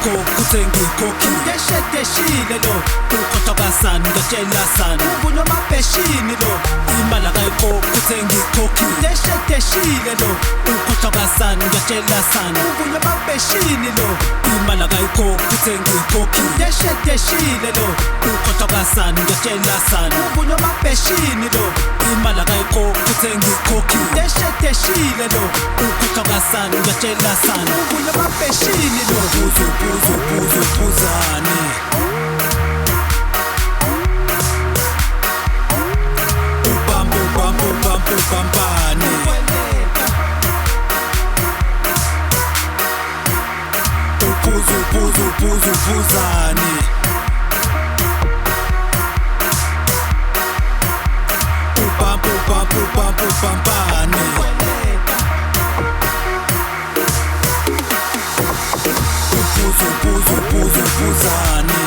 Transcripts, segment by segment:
kayikho kuthengi koki deshile lo ukhothakasana ngatshela sana ubunyo mabheshini lo imali kayikho kuthengi koki deshile lo ukhothakasana ngatshela sana ubunyo mabheshini lo imali kayikho kuthengi koki deshile lo ukhothakasana ngatshela sana ubunyo mabheshini lo imali kayikho kuthengi koki deshile lo ukhothakasana ngatshela sana ubunyo mabheshini lo buzane Ubhampani buzane Ubhampani buzane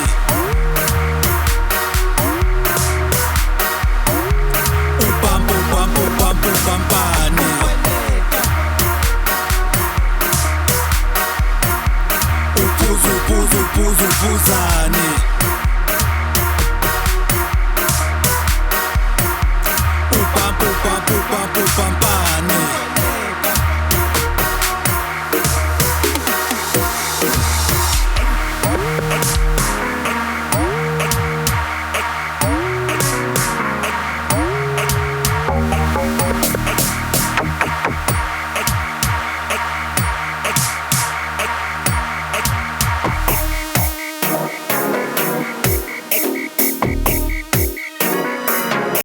Ubhampani buzane